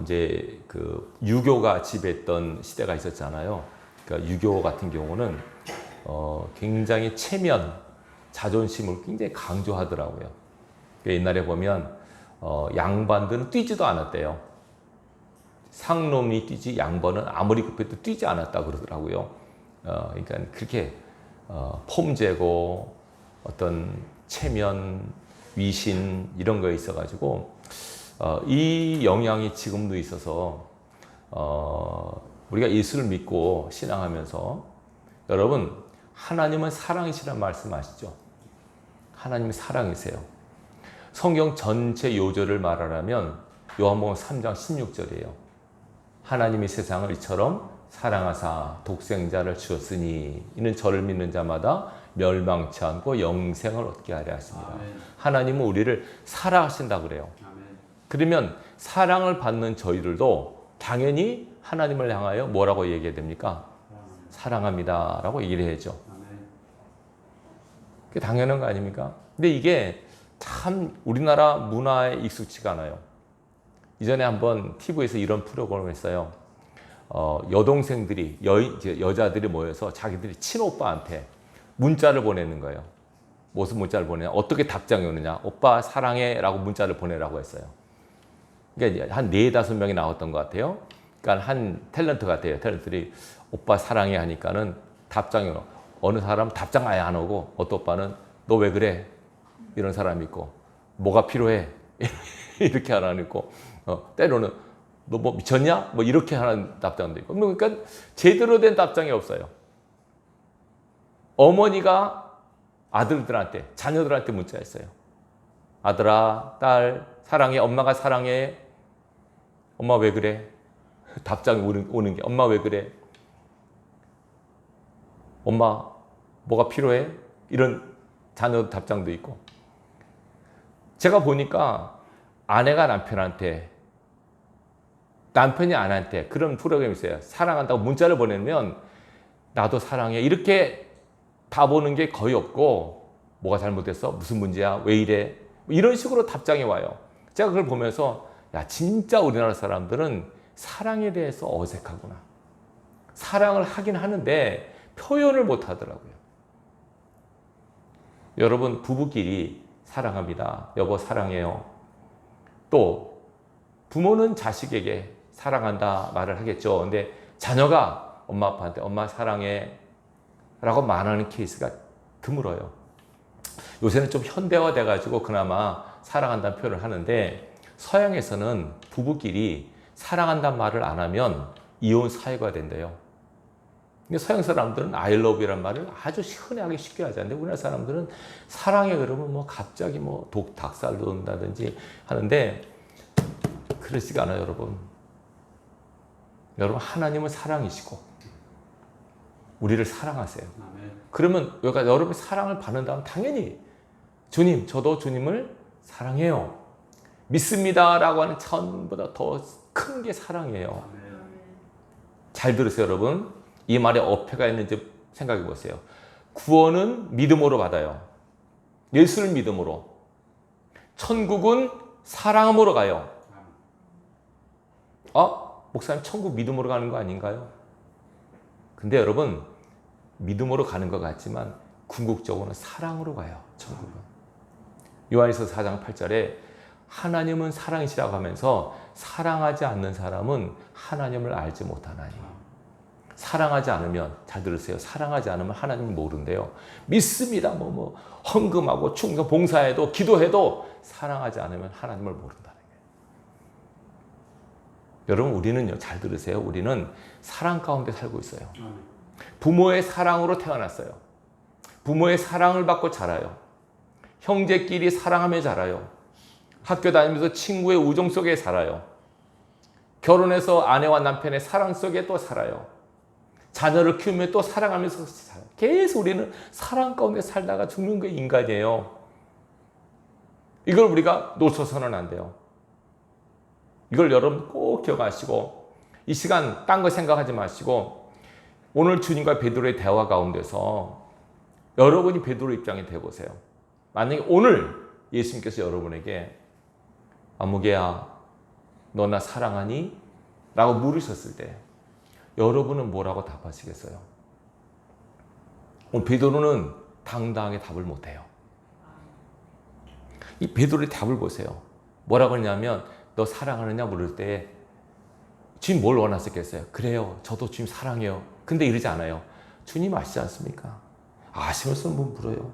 이제 그 유교가 지배했던 시대가 있었잖아요. 그러니까 유교 같은 경우는 굉장히 체면, 자존심을 굉장히 강조하더라고요. 그러니까 옛날에 보면 양반들은 뛰지도 않았대요. 상놈이 뛰지 양반은 아무리 급해도 뛰지 않았다 그러더라고요. 그러니까 그렇게 폼재고 어떤 체면, 위신 이런 거에 있어가지고 이 영향이 지금도 있어서 우리가 예수를 믿고 신앙하면서 여러분 하나님은 사랑이시란 말씀 아시죠? 하나님이 사랑이세요. 성경 전체 요절을 말하라면 요한복음 3장 16절이에요. 하나님이 세상을 이처럼 사랑하사 독생자를 주었으니 이는 저를 믿는 자마다 멸망치 않고 영생을 얻게 하려 하십니다. 아멘. 하나님은 우리를 사랑하신다 그래요. 아멘. 그러면 사랑을 받는 저희들도 당연히 하나님을 향하여 뭐라고 얘기해야 됩니까? 사랑합니다 라고 얘기를 해야죠. 그게 당연한 거 아닙니까? 근데 이게 참 우리나라 문화에 익숙지가 않아요. 이전에 한번 TV에서 이런 프로그램을 했어요. 여동생들이 여자들이 모여서 자기들이 친오빠한테 문자를 보내는 거예요. 무슨 문자를 보내냐? 어떻게 답장이 오느냐? 오빠 사랑해 라고 문자를 보내라고 했어요. 그러니까 한 4-5명이 나왔던 것 같아요. 그러니까 한 탤런트 같아요. 탤런트들이 오빠 사랑해 하니까는 답장이 오고, 어느 사람은 답장 아예 안 오고, 어떤 오빠는 너 왜 그래? 이런 사람이 있고, 뭐가 필요해? 이렇게 하나 있고, 때로는 너 뭐 미쳤냐? 뭐 이렇게 하는 답장도 있고. 그러니까 제대로 된 답장이 없어요. 어머니가 아들들한테, 자녀들한테 문자했어요. 아들아, 딸, 사랑해. 엄마가 사랑해. 엄마 왜 그래? 답장이 오는 게 엄마 왜 그래? 엄마 뭐가 필요해? 이런 자녀 답장도 있고. 제가 보니까 아내가 남편한테, 남편이 아내한테 그런 프로그램이 있어요. 사랑한다고 문자를 보내면 나도 사랑해. 이렇게 다 보는 게 거의 없고, 뭐가 잘못됐어? 무슨 문제야? 왜 이래? 이런 식으로 답장이 와요. 제가 그걸 보면서 야, 진짜 우리나라 사람들은 사랑에 대해서 어색하구나. 사랑을 하긴 하는데 표현을 못 하더라고요. 여러분 부부끼리 사랑합니다. 여보 사랑해요. 또 부모는 자식에게 사랑한다 말을 하겠죠. 근데 자녀가 엄마 아빠한테 엄마 사랑해 라고 말하는 케이스가 드물어요. 요새는 좀 현대화 돼가지고 그나마 사랑한다는 표현을 하는데, 서양에서는 부부끼리 사랑한다는 말을 안 하면 이혼 사유가 된대요. 근데 서양 사람들은 I love you란 말을 아주 흔하게 쉽게 하잖아요. 우리나라 사람들은 사랑해 그러면 뭐 갑자기 뭐 닭살 돋는다든지 하는데 그러지가 않아요, 여러분. 여러분 하나님은 사랑이시고 우리를 사랑하세요. 그러면 여러분이 사랑을 받는다면 당연히 주님, 저도 주님을 사랑해요. 믿습니다 라고 하는 차원보다 더 큰 게 사랑이에요. 잘 들으세요, 여러분. 이 말에 어폐가 있는지 생각해 보세요. 구원은 믿음으로 받아요. 예수를 믿음으로. 천국은 사랑으로 가요. 목사님 천국 믿음으로 가는 거 아닌가요? 근데 여러분 믿음으로 가는 것 같지만 궁극적으로는 사랑으로 가요. 천국은. 요한일서 4장 8절에 하나님은 사랑이시라고 하면서 사랑하지 않는 사람은 하나님을 알지 못하나니. 사랑하지 않으면, 잘 들으세요. 사랑하지 않으면 하나님을 모른대요. 믿습니다. 헌금하고 충성, 봉사해도 기도해도 사랑하지 않으면 하나님을 모른다는 거예요. 여러분 우리는요, 잘 들으세요. 우리는 사랑 가운데 살고 있어요. 부모의 사랑으로 태어났어요. 부모의 사랑을 받고 자라요. 형제끼리 사랑하며 자라요. 학교 다니면서 친구의 우정 속에 살아요. 결혼해서 아내와 남편의 사랑 속에 또 살아요. 자녀를 키우며 또 사랑하면서 살아요. 계속 우리는 사랑 가운데 살다가 죽는 게 인간이에요. 이걸 우리가 놓쳐서는 안 돼요. 이걸 여러분 꼭 기억하시고, 이 시간 딴 거 생각하지 마시고, 오늘 주님과 베드로의 대화 가운데서 여러분이 베드로 입장이 되어보세요. 만약에 오늘 예수님께서 여러분에게 아무개야 너 나 사랑하니? 라고 물으셨을 때 여러분은 뭐라고 답하시겠어요? 오늘 베드로는 당당하게 답을 못해요. 이 베드로의 답을 보세요. 뭐라고 하냐면 너 사랑하느냐 물을 때 주님 뭘 원하셨겠어요? 그래요. 저도 주님 사랑해요. 근데 이러지 않아요. 주님 아시지 않습니까? 아시면서 뭐 물어요.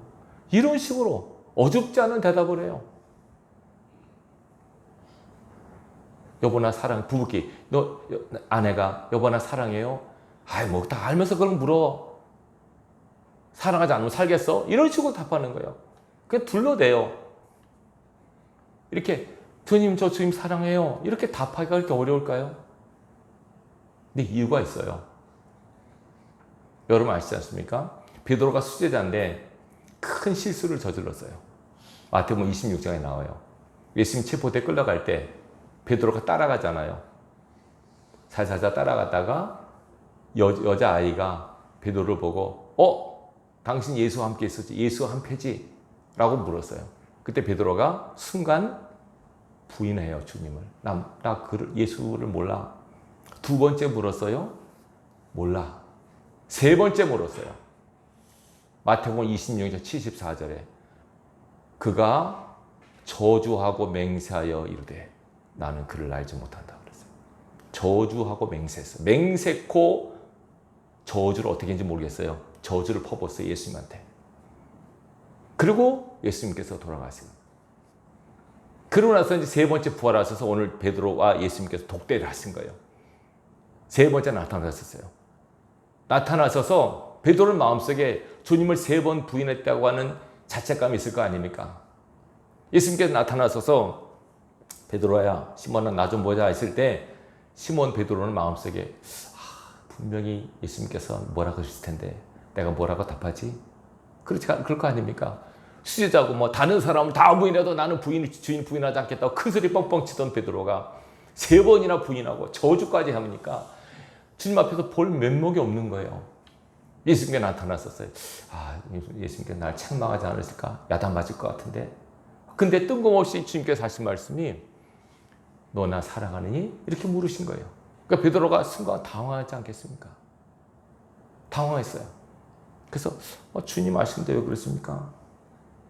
이런 식으로 어줍지 않은 대답을 해요. 여보 나 사랑, 부부끼리 너 아내가 여보 나 사랑해요? 아이 뭐 다 알면서 그걸 물어. 사랑하지 않으면 살겠어? 이런 식으로 답하는 거예요. 그냥 둘러대요. 이렇게 주님 저 주님 사랑해요. 이렇게 답하기가 그렇게 어려울까요? 근데 이유가 있어요. 여러분 아시지 않습니까? 베드로가 수제자인데 큰 실수를 저질렀어요. 마태복음 26장에 나와요. 예수님 체포대 끌려갈 때 베드로가 따라가잖아요. 살살살 따라갔다가 여자아이가 베드로를 보고 당신 예수와 함께 있었지? 예수와 한패지? 라고 물었어요. 그때 베드로가 순간 부인해요. 주님을. 나 예수를 몰라. 두 번째 물었어요? 몰라. 세 번째 물었어요. 마태복음 26장 74절에 그가 저주하고 맹세하여 이르되 나는 그를 알지 못한다 그랬어요. 저주하고 맹세했어요. 맹세코 저주를 어떻게 했는지 모르겠어요. 저주를 퍼붓어요. 예수님한테. 그리고 예수님께서 돌아가세요. 그러고 나서 이제 세 번째 부활하셔서 오늘 베드로와 예수님께서 독대를 하신 거예요. 세 번째 나타나셨어요. 나타나셔서 베드로의 마음속에 주님을 세 번 부인했다고 하는 자책감이 있을 거 아닙니까? 예수님께서 나타나셔서 베드로야, 시몬아 나 좀 보자 했을 때 시몬 베드로는 마음속에 분명히 예수님께서 뭐라고 하실 텐데 내가 뭐라고 답하지? 그럴 거 아닙니까? 수제자고 뭐 다른 사람은 다 부인해도 나는 주인 부인하지 않겠다고 큰 소리 뻥뻥 치던 베드로가 세 번이나 부인하고 저주까지 하니까 주님 앞에서 볼 면목이 없는 거예요. 예수님께 나타났었어요. 예수님께 날 책망하지 않으실까? 야단 맞을 것 같은데. 근데 뜬금없이 주님께서 하신 말씀이 너 나 사랑하느니? 이렇게 물으신 거예요. 그러니까 베드로가 순간 당황하지 않겠습니까? 당황했어요. 그래서 주님 아시는데 왜 그랬습니까?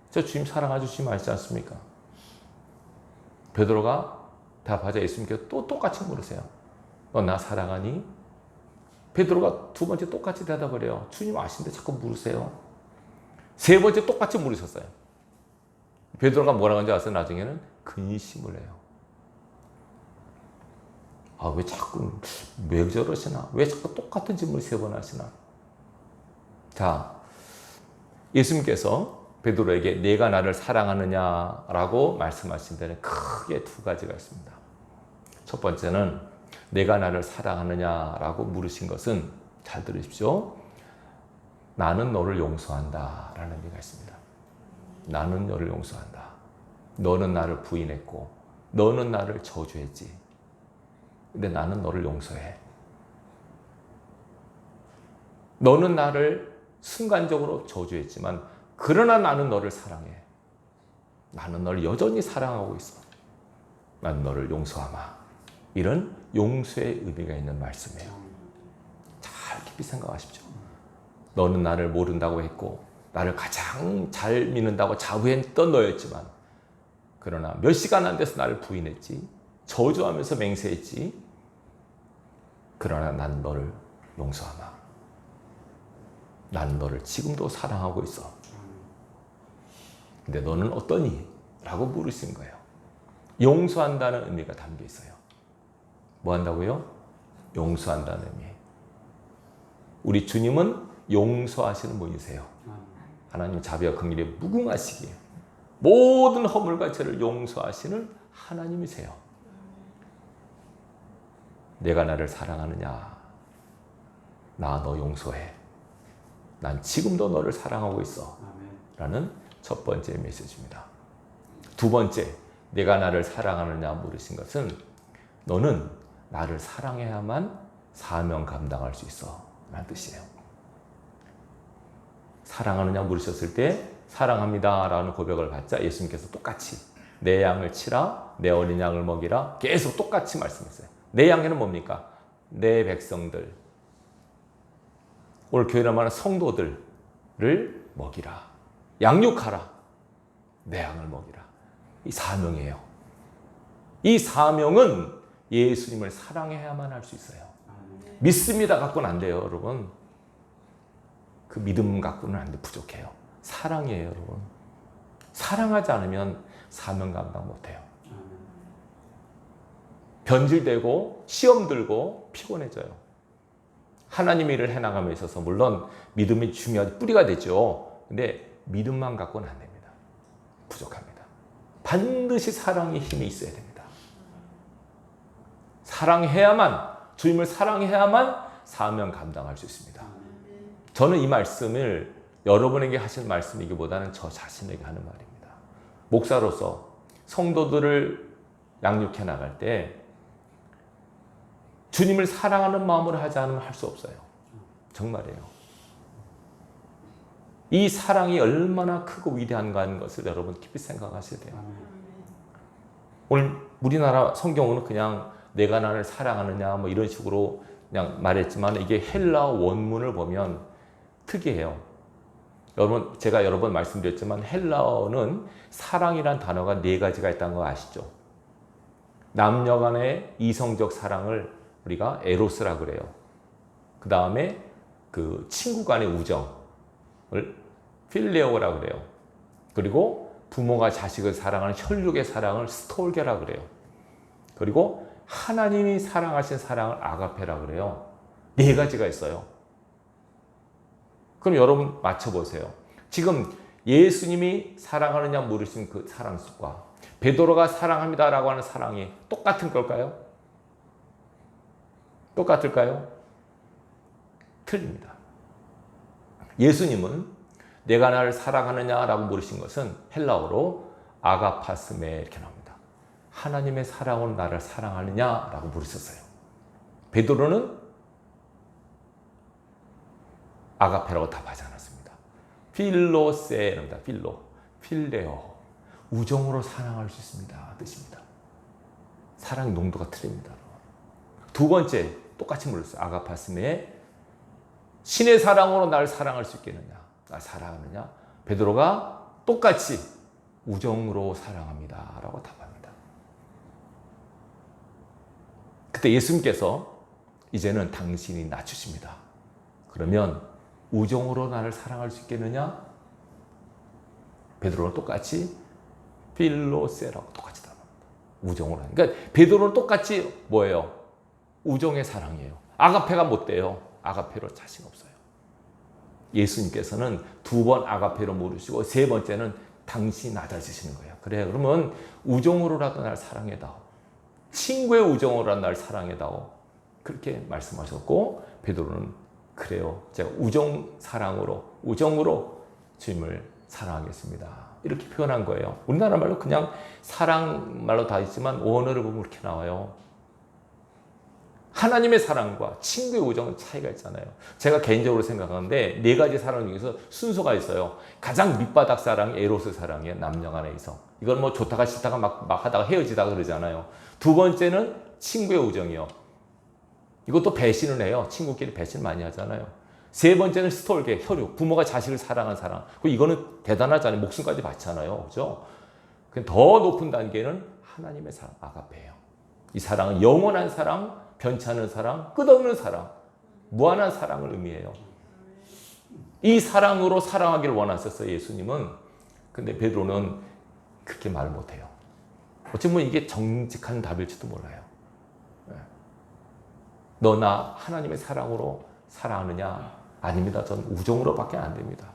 저 주님 사랑하죠. 주님 아시지 않습니까? 베드로가 대답하자 예수님께서 또 똑같이 물으세요. 너 나 사랑하니? 베드로가 두 번째 똑같이 대답을 해요. 주님 아시는데 자꾸 물으세요. 세 번째 똑같이 물으셨어요. 베드로가 뭐라고 하는지 아세요? 나중에는 근심을 해요. 왜 저러시나? 왜 자꾸 똑같은 질문을 세 번 하시나? 자, 예수님께서 베드로에게 내가 나를 사랑하느냐라고 말씀하신 데는 크게 두 가지가 있습니다. 첫 번째는 내가 나를 사랑하느냐라고 물으신 것은 잘 들으십시오. 나는 너를 용서한다 라는 의미가 있습니다. 나는 너를 용서한다. 너는 나를 부인했고 너는 나를 저주했지. 근데 나는 너를 용서해. 너는 나를 순간적으로 저주했지만 그러나 나는 너를 사랑해. 나는 너를 여전히 사랑하고 있어. 나는 너를 용서하마. 이런 용서의 의미가 있는 말씀이에요. 잘 깊이 생각하십시오. 너는 나를 모른다고 했고 나를 가장 잘 믿는다고 자부했던 너였지만 그러나 몇 시간 안 돼서 나를 부인했지. 저주하면서 맹세했지. 그러나 난 너를 용서하마. 난 너를 지금도 사랑하고 있어. 근데 너는 어떠니? 라고 물으신 거예요. 용서한다는 의미가 담겨 있어요. 뭐 한다고요? 용서한다는 의미. 우리 주님은 용서하시는 분이세요. 하나님 자비와 긍휼이 무궁하시기에 모든 허물과 죄를 용서하시는 하나님이세요. 내가 나를 사랑하느냐? 나 너 용서해. 난 지금도 너를 사랑하고 있어. 라는 첫 번째 메시지입니다. 두 번째, 내가 나를 사랑하느냐 물으신 것은 너는 나를 사랑해야만 사명 감당할 수 있어. 라는 뜻이에요. 사랑하느냐 물으셨을 때 사랑합니다 라는 고백을 받자 예수님께서 똑같이 내 양을 치라, 내 어린 양을 먹이라. 계속 똑같이 말씀했어요. 내 양에는 뭡니까? 내 백성들, 오늘 교회를 말하는 성도들을 먹이라. 양육하라. 내 양을 먹이라. 이 사명이에요. 이 사명은 예수님을 사랑해야만 할 수 있어요. 믿습니다 갖고는 안 돼요, 여러분. 그 믿음 갖고는 안 돼, 부족해요. 사랑이에요, 여러분. 사랑하지 않으면 사명 감당 못해요. 변질되고 시험 들고 피곤해져요. 하나님 일을 해나감에 있어서 물론 믿음이 중요하지, 뿌리가 되죠. 근데 믿음만 갖고는 안 됩니다. 부족합니다. 반드시 사랑의 힘이 있어야 됩니다. 사랑해야만, 주님을 사랑해야만 사명 감당할 수 있습니다. 저는 이 말씀을 여러분에게 하신 말씀이기보다는 저 자신에게 하는 말입니다. 목사로서 성도들을 양육해 나갈 때 주님을 사랑하는 마음으로 하지 않으면 할 수 없어요. 정말이에요. 이 사랑이 얼마나 크고 위대한가 하는 것을 여러분 깊이 생각하셔야 돼요. 오늘 우리나라 성경은 그냥 내가 나를 사랑하느냐 뭐 이런 식으로 그냥 말했지만 이게 헬라어 원문을 보면 특이해요. 여러분, 제가 여러 번 말씀드렸지만 헬라어는 사랑이란 단어가 4가지가 있다는 거 아시죠? 남녀 간의 이성적 사랑을 우리가 에로스라고 그래요. 그 다음에 그 친구 간의 우정을 필레오라고 그래요. 그리고 부모가 자식을 사랑하는 혈육의 사랑을 스톨게라고 그래요. 그리고 하나님이 사랑하신 사랑을 아가페라고 그래요. 4가지가 있어요. 그럼 여러분 맞춰보세요. 지금 예수님이 사랑하느냐 물으신 그 사랑과 베드로가 사랑합니다라고 하는 사랑이 똑같은 걸까요? 똑같을까요? 틀립니다. 예수님은 내가 나를 사랑하느냐라고 물으신 것은 헬라어로 아가파스메 이렇게 나옵니다. 하나님의 사랑으로 나를 사랑하느냐라고 물으셨어요. 베드로는 아가페라고 답하지 않았습니다. 필로세입니다. 필레오. 우정으로 사랑할 수 있습니다. 뜻입니다. 사랑의 농도가 틀립니다. 2번째 똑같이 물었어요. 아가파스메. 신의 사랑으로 나를 사랑할 수 있겠느냐? 날 사랑하느냐? 베드로가 똑같이 우정으로 사랑합니다. 라고 답합니다. 그때 예수님께서 이제는 당신이 낮추십니다. 그러면 우정으로 나를 사랑할 수 있겠느냐? 베드로는 똑같이 필로세라고 똑같이 답합니다. 우정으로. 그러니까 베드로는 똑같이 뭐예요? 우정의 사랑이에요. 아가페가 못 돼요. 아가페로 자신 없어요. 예수님께서는 2번 아가페로 물으시고 3번째는 당신이 낮아지시는 거예요. 그래, 그러면 우정으로라도 날 사랑해다오. 친구의 우정으로라도 날 사랑해다오. 그렇게 말씀하셨고 베드로는 그래요. 제가 우정으로 주님을 사랑하겠습니다. 이렇게 표현한 거예요. 우리나라 말로 그냥 사랑 말로 다 있지만 원어를 보면 이렇게 나와요. 하나님의 사랑과 친구의 우정은 차이가 있잖아요. 제가 개인적으로 생각하는데 4가지 사랑 중에서 순서가 있어요. 가장 밑바닥 사랑이 에로스 사랑이에요. 남녀 간의 이성. 이건 뭐 좋다가 싫다가 막 하다가 헤어지다가 그러잖아요. 2번째는 친구의 우정이요. 이것도 배신을 해요. 친구끼리 배신 많이 하잖아요. 3번째는 스톨게, 혈육. 부모가 자식을 사랑한 사랑. 이거는 대단하잖아요. 목숨까지 바치잖아요. 그죠? 더 높은 단계는 하나님의 사랑, 아가페예요. 이 사랑은 영원한 사랑, 변치 않는 사랑, 끝없는 사랑, 무한한 사랑을 의미해요. 이 사랑으로 사랑하기를 원하셨어요, 예수님은. 근데 베드로는 그렇게 말을 못해요. 어쩌면 이게 정직한 답일지도 몰라요. 너 나 하나님의 사랑으로 사랑하느냐? 아닙니다. 전 우정으로밖에 안 됩니다.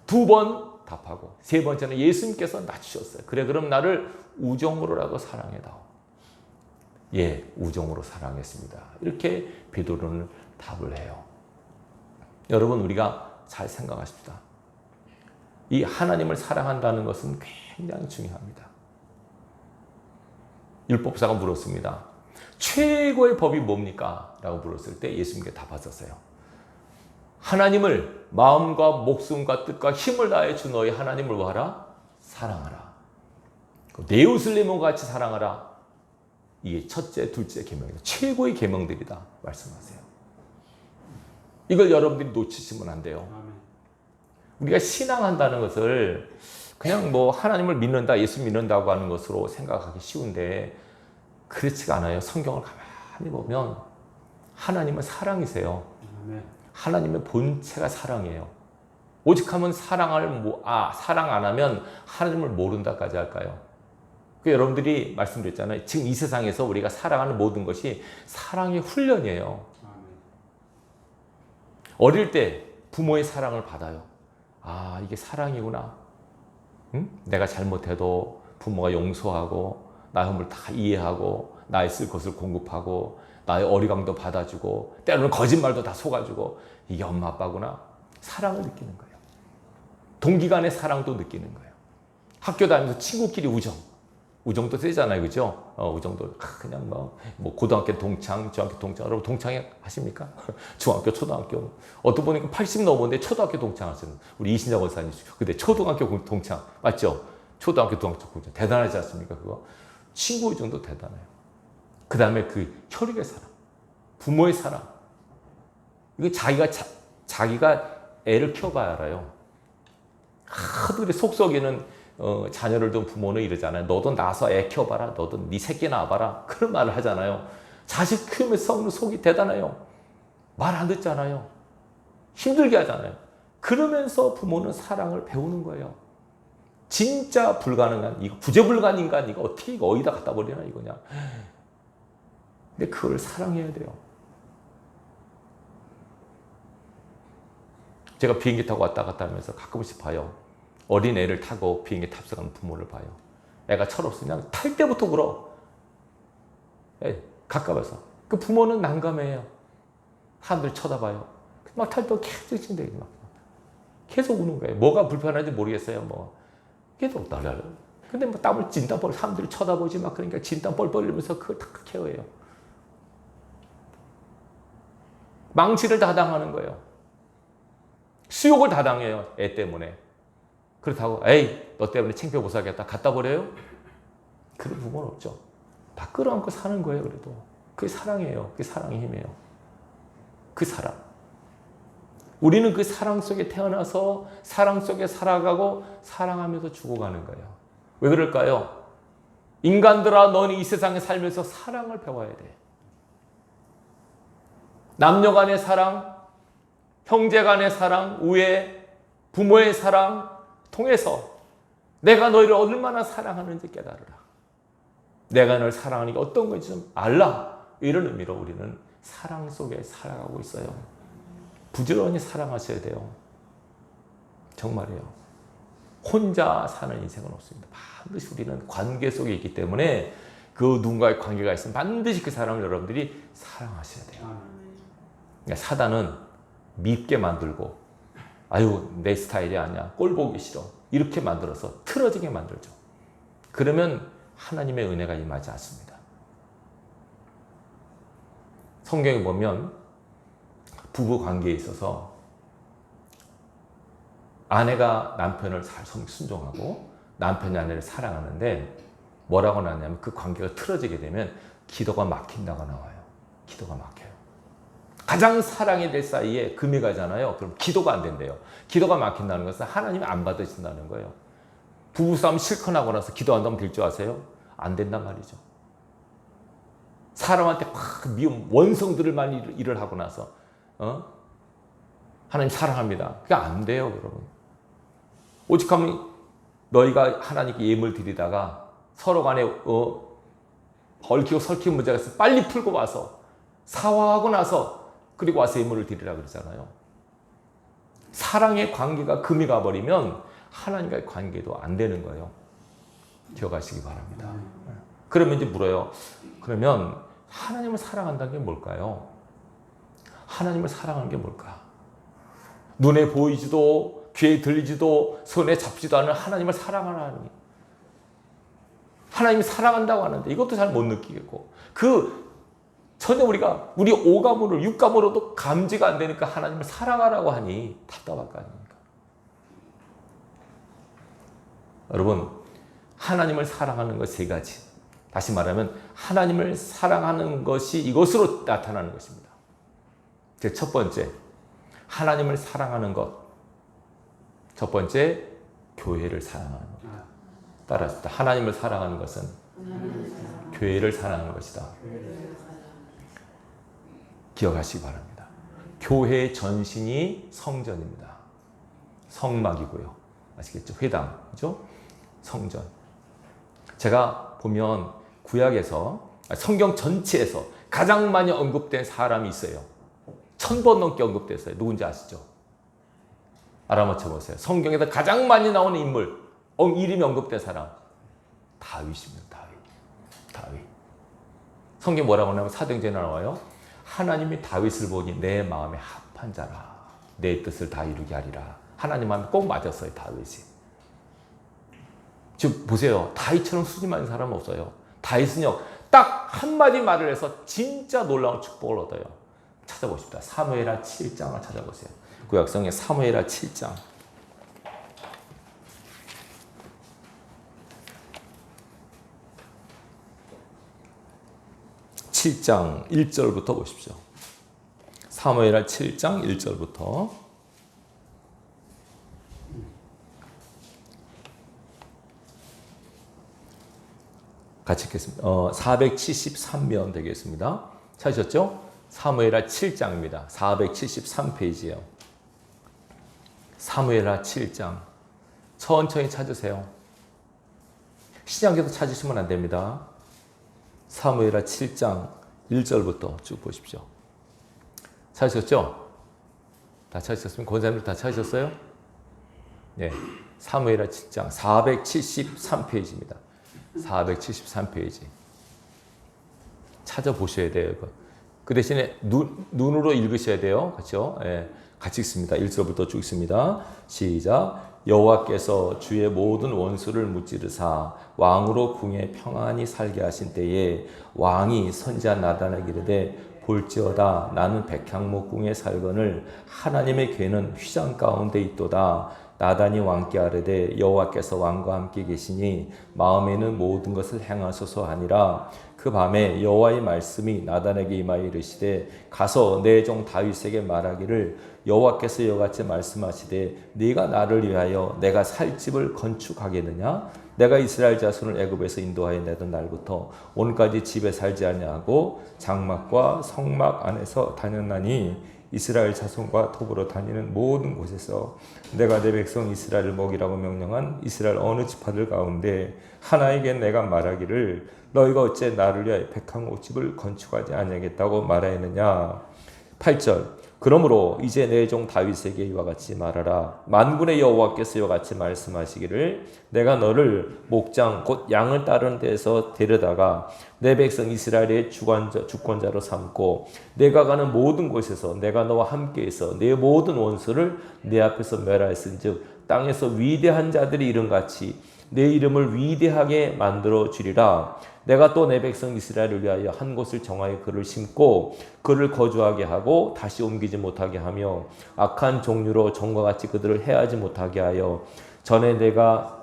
2번 답하고 3번째는 예수님께서 낮추셨어요. 그래, 그럼 나를 우정으로라도 사랑해다오. 예, 우정으로 사랑했습니다. 이렇게 베드로는 답을 해요. 여러분, 우리가 잘 생각하십시다. 이 하나님을 사랑한다는 것은 굉장히 중요합니다. 율법사가 물었습니다. 최고의 법이 뭡니까? 라고 물었을 때 예수님께 답하셨어요. 하나님을 마음과 목숨과 뜻과 힘을 다해 주 너희 하나님을 뭐하라? 사랑하라. 내 옷을 내 몸과 같이 사랑하라. 이게 첫째, 둘째 계명이다. 최고의 계명들이다 말씀하세요. 이걸 여러분들이 놓치시면 안 돼요. 우리가 신앙한다는 것을 그냥 뭐 하나님을 믿는다, 예수 믿는다고 하는 것으로 생각하기 쉬운데 그렇지가 않아요. 성경을 가만히 보면 하나님은 사랑이세요. 하나님의 본체가 사랑이에요. 오직하면 사랑 안 하면 하나님을 모른다까지 할까요? 여러분들이 말씀드렸잖아요. 지금 이 세상에서 우리가 사랑하는 모든 것이 사랑의 훈련이에요. 어릴 때 부모의 사랑을 받아요. 아, 이게 사랑이구나. 응? 내가 잘못해도 부모가 용서하고 나의 허물을 다 이해하고 나의 쓸 것을 공급하고 나의 어리광도 받아주고 때로는 거짓말도 다 속아주고 이게 엄마 아빠구나. 사랑을 느끼는 거예요. 동기 간의 사랑도 느끼는 거예요. 학교 다니면서 친구끼리 우정도 세잖아요. 그죠? 우정도 그냥 고등학교 동창, 중학교 동창. 여러분 동창 하십니까? 중학교, 초등학교. 어떤 분이 80 넘었는데 초등학교 동창 하시는 우리 이신자 권사님. 근데 초등학교 동창. 맞죠? 초등학교 동창. 대단하지 않습니까? 그거. 친구 우정도 대단해요. 그 다음에 그 혈육의 사랑. 부모의 사랑. 이거 자기가 애를 키워봐야 알아요. 하도 그래 속썩이는 자녀를 둔 부모는 이러잖아요. 너도 나서 애 키워봐라. 너도 네 새끼 낳아봐라. 그런 말을 하잖아요. 자식 키우면서 썩는 속이 대단해요. 말 안 듣잖아요. 힘들게 하잖아요. 그러면서 부모는 사랑을 배우는 거예요. 진짜 불가능한, 이거 구제불가한 인간, 이거 어떻게 이거 어디다 갖다 버리나 이거냐. 근데 그걸 사랑해야 돼요. 제가 비행기 타고 왔다 갔다 하면서 가끔씩 봐요. 어린 애를 타고 비행기 탑승하는 부모를 봐요. 애가 철없으면 탈 때부터 울어. 가까워서. 그 부모는 난감해요. 사람들 쳐다봐요. 막 탈 때 계속 찡대기 막 계속 우는 거예요. 뭐가 불편한지 모르겠어요. 계속 날라요. 근데 땀을 진땀 뻘 사람들이 쳐다보지 막 그러니까 진땀 뻘뻘 흘리면서 그걸 다 케어해요. 망치를 다 당하는 거예요. 수욕을 다 당해요. 애 때문에. 그렇다고 에이 너 때문에 창피해 못 살겠다 갖다 버려요? 그런 부모는 없죠. 다 끌어안고 사는 거예요. 그래도 그게 사랑이에요. 그게 사랑의 힘이에요. 그 사랑. 우리는 그 사랑 속에 태어나서 사랑 속에 살아가고 사랑하면서 죽어가는 거예요. 왜 그럴까요? 인간들아 너는 이 세상에 살면서 사랑을 배워야 돼. 남녀 간의 사랑, 형제 간의 사랑, 우애, 부모의 사랑 통해서 내가 너희를 얼마나 사랑하는지 깨달으라. 내가 너를 사랑하는 게 어떤 건지 좀 알라. 이런 의미로 우리는 사랑 속에 살아가고 있어요. 부지런히 사랑하셔야 돼요. 정말이에요. 혼자 사는 인생은 없습니다. 반드시 우리는 관계 속에 있기 때문에 그 누군가의 관계가 있으면 반드시 그 사람을 여러분들이 사랑하셔야 돼요. 그러니까 사단은 밉게 만들고 아유 내 스타일이 아니야. 꼴 보기 싫어. 이렇게 만들어서 틀어지게 만들죠. 그러면 하나님의 은혜가 임하지 않습니다. 성경에 보면 부부 관계에 있어서 아내가 남편을 잘 순종하고 남편이 아내를 사랑하는데 뭐라고 나냐면 그 관계가 틀어지게 되면 기도가 막힌다고 나와요. 기도가 막혀요. 가장 사랑이 될 사이에 금이 가잖아요. 그럼 기도가 안 된대요. 기도가 막힌다는 것은 하나님이 안 받으신다는 거예요. 부부싸움 실컷 하고 나서 기도한다면 될 줄 아세요? 안 된단 말이죠. 사람한테 막 미움, 원성들을 많이 일을 하고 나서 하나님 사랑합니다. 그게 안 돼요, 여러분. 오직하면 너희가 하나님께 예물 드리다가 서로 간에 얽히고 설키고 문제가 있어서 빨리 풀고 와서 사화하고 나서 그리고 와서 예물을 드리라 그러잖아요. 사랑의 관계가 금이 가버리면 하나님과의 관계도 안 되는 거예요. 기억하시기 바랍니다. 그러면 이제 물어요. 그러면 하나님을 사랑한다는 게 뭘까요? 하나님을 사랑하는 게 뭘까? 눈에 보이지도 귀에 들리지도 손에 잡지도 않은 하나님을 사랑하는 하나님이 사랑한다고 하는데 이것도 잘 못 느끼겠고 전혀 우리 오감으로 육감으로도 감지가 안 되니까 하나님을 사랑하라고 하니 답답할 거 아닙니까? 여러분 하나님을 사랑하는 것 세 가지. 다시 말하면 하나님을 사랑하는 것이 이것으로 나타나는 것입니다. 제 첫 번째, 하나님을 사랑하는 것. 첫 번째, 교회를 사랑하는 것. 따라합시다. 하나님을 사랑하는 것은 교회를 사랑하는 것이다. 기억하시기 바랍니다. 교회의 전신이 성전입니다. 성막이고요. 아시겠죠? 회당, 그죠? 성전. 제가 보면 구약에서, 성경 전체에서 가장 많이 언급된 사람이 있어요. 1000번 넘게 언급됐어요. 누군지 아시죠? 알아맞혀 보세요. 성경에서 가장 많이 나오는 인물, 이름이 언급된 사람. 다윗입니다. 다윗. 성경 뭐라고 하냐면 사도행전에 나와요. 하나님이 다윗을 보니 내 마음에 합한 자라. 내 뜻을 다 이루게 하리라. 하나님 마음에 꼭 맞았어요. 다윗이. 지금 보세요. 다윗처럼 수지 많은 사람은 없어요. 다윗은요. 딱 한마디 말을 해서 진짜 놀라운 축복을 얻어요. 찾아보십시다. 사무엘하 7장을 찾아보세요. 구약성의 사무엘하 7장. 7장 1절부터 보십시오. 사무엘하 7장 1절부터 같이 읽겠습니다. 473면 되겠습니다. 찾으셨죠? 사무엘하 7장입니다. 473페이지예요. 사무엘하 7장. 천천히 찾으세요. 신약에도 찾으시면 안 됩니다. 사무엘하 7장 1절부터 쭉 보십시오. 찾으셨죠? 다 찾으셨습니까? 권사님들 다 찾으셨어요? 네. 사무엘하 7장 473페이지입니다. 473페이지. 찾아보셔야 돼요. 그 대신에 눈으로 읽으셔야 돼요. 그렇죠? 네. 같이 읽습니다. 1절부터 쭉 읽습니다. 시작. 여호와께서 주의 모든 원수를 무찌르사 왕으로 궁에 평안히 살게 하신 때에 왕이 선지자 나단에게 이르되 볼지어다 나는 백향목궁에 살거늘 하나님의 궤는 휘장 가운데 있도다. 나단이 왕께 아뢰되 여호와께서 왕과 함께 계시니 마음에는 모든 것을 행하소서 하니라. 그 밤에 여호와의 말씀이 나단에게 임하여 이르시되 가서 내 종 다윗에게 말하기를 여호와께서 이같이 말씀하시되 네가 나를 위하여 내가 살 집을 건축하겠느냐? 내가 이스라엘 자손을 애굽에서 인도하여 내던 날부터 오늘까지 집에 살지 아니하고 장막과 성막 안에서 다녔나니 이스라엘 자손과 더불어 다니는 모든 곳에서 내가 내 백성 이스라엘을 먹이라고 명령한 이스라엘 어느 지파들 가운데 하나에게 내가 말하기를 너희가 어째 나를 위하여 백향목집을 건축하지 아니하겠다고 말하였느냐. 8절. 그러므로 이제 내 종 다윗에게 이와 같이 말하라. 만군의 여호와께서 이와 같이 말씀하시기를 내가 너를 목장 곧 양을 따르는 데서 데려다가 내 백성 이스라엘의 주권자로 삼고 내가 가는 모든 곳에서 내가 너와 함께해서 내 모든 원수를 내 앞에서 멸하였은즉 땅에서 위대한 자들이 이름같이 내 이름을 위대하게 만들어 주리라. 내가 또 내 백성 이스라엘을 위하여 한 곳을 정하여 그를 심고 그를 거주하게 하고 다시 옮기지 못하게 하며 악한 종류로 전과 같이 그들을 해하지 못하게 하여 전에 내가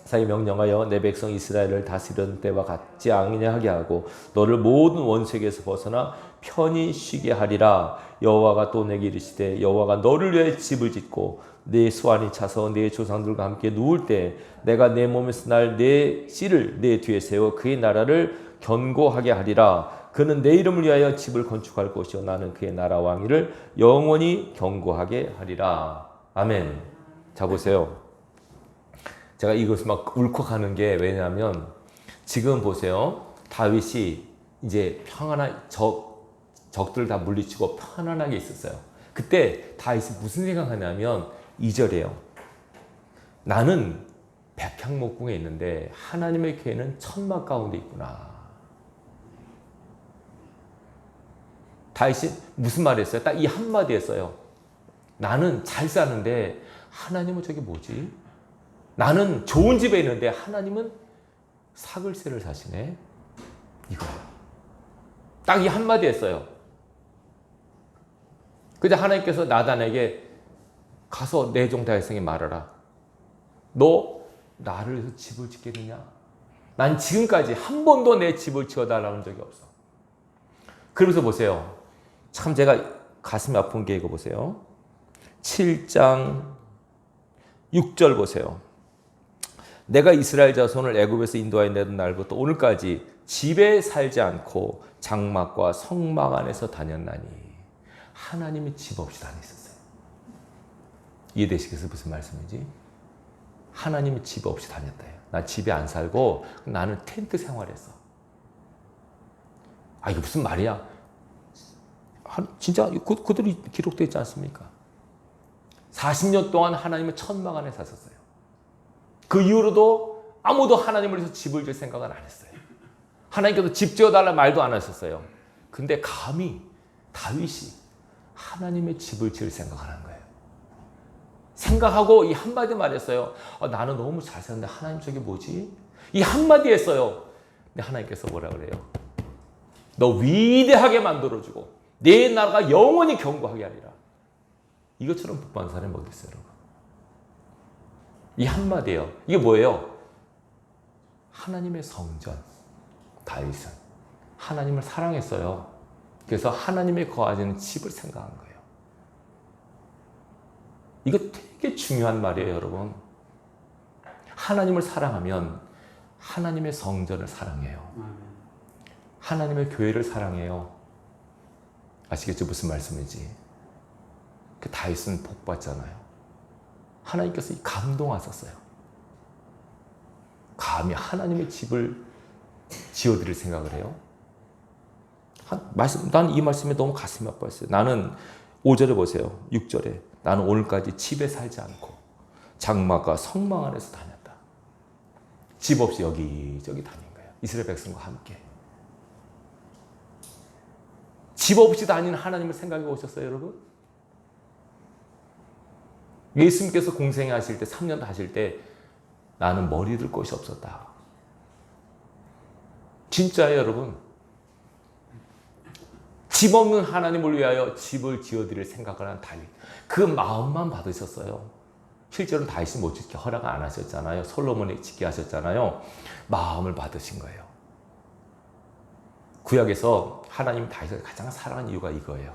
사이 명령하여 내 백성 이스라엘을 다스리던 때와 같지 아니하게 하고 너를 모든 원수에게서 벗어나 편히 쉬게 하리라. 여호와가 또 내게 이르시되 여호와가 너를 위해 집을 짓고 내 수완이 차서 내 조상들과 함께 누울 때 내가 내 몸에서 날 내 씨를 내 뒤에 세워 그의 나라를 견고하게 하리라. 그는 내 이름을 위하여 집을 건축할 것이요 나는 그의 나라 왕위를 영원히 견고하게 하리라. 아멘. 자 보세요. 제가 이것을 막 울컥하는 게 왜냐하면 지금 보세요. 다윗이 이제 평안한 적들을 다 물리치고 편안하게 있었어요. 그때 다윗이 무슨 생각하냐면 2절이에요. 나는 백향목궁에 있는데 하나님의 궤는 천막 가운데 있구나. 다윗이 무슨 말을 했어요? 딱 이 한마디 했어요. 나는 잘 사는데 하나님은 저게 뭐지? 나는 좋은 집에 있는데 하나님은 사글세를 사시네. 이거예요. 딱 이 한마디 했어요. 그래서 하나님께서 나단에게 가서 내 종 다윗에게 말하라. 너 나를 위해서 집을 짓겠느냐? 난 지금까지 한 번도 내 집을 지어달라는 적이 없어. 그러면서 보세요. 참 제가 가슴이 아픈 게 이거 보세요. 7장 6절 보세요. 내가 이스라엘 자손을 애굽에서 인도하여 내던 날부터 오늘까지 집에 살지 않고 장막과 성막 안에서 다녔나니. 하나님이 집 없이 다녔었어요. 이해되시겠어요? 무슨 말씀이지? 하나님이 집 없이 다녔다요. 나 집에 안 살고 나는 텐트 생활했어. 아, 이게 무슨 말이야? 진짜 그들이 기록되어 있지 않습니까? 40년 동안 하나님의 천막 안에 샀었어요. 그 이후로도 아무도 하나님을 위해서 집을 질 생각은 안 했어요. 하나님께서 집 지어달라 말도 안 하셨어요. 근데 감히 다윗이 하나님의 집을 지을 생각을 한 거예요. 생각하고 이 한마디 말했어요. 나는 너무 잘 사는데 하나님 저게 뭐지? 이 한마디 했어요. 근데 하나님께서 뭐라 그래요? 너 위대하게 만들어주고 내 나라가 영원히 견고하게 하리라. 이것처럼 복받은 사람이 어디 있어요, 여러분? 이 한마디예요. 이게 뭐예요? 하나님의 성전. 다윗은 하나님을 사랑했어요. 그래서 하나님의 거하시는 집을 생각한 거예요. 이거 되게 중요한 말이에요, 여러분. 하나님을 사랑하면 하나님의 성전을 사랑해요. 하나님의 교회를 사랑해요. 아시겠죠? 무슨 말씀인지. 그 다윗은 복 받잖아요. 하나님께서 감동하셨어요. 감히 하나님의 집을 지어드릴 생각을 해요. 난 이 말씀에 너무 가슴이 아팠어요. 나는 5절에 보세요. 6절에 나는 오늘까지 집에 살지 않고 장막과 성막 안에서 다녔다. 집 없이 여기저기 다닌 거예요. 이스라엘 백성과 함께. 집 없이 다니는 하나님을 생각해 보셨어요, 여러분? 예수님께서 공생애 하실 때, 3년 하실 때 나는 머리 둘 곳이 없었다. 진짜예요, 여러분. 집 없는 하나님을 위하여 집을 지어드릴 생각을 한 다윗. 그 마음만 받으셨어요. 실제로는 다윗이 못 짓게 허락 안 하셨잖아요. 솔로몬이 짓게 하셨잖아요. 마음을 받으신 거예요. 구약에서 하나님 다윗을 가장 사랑한 이유가 이거예요.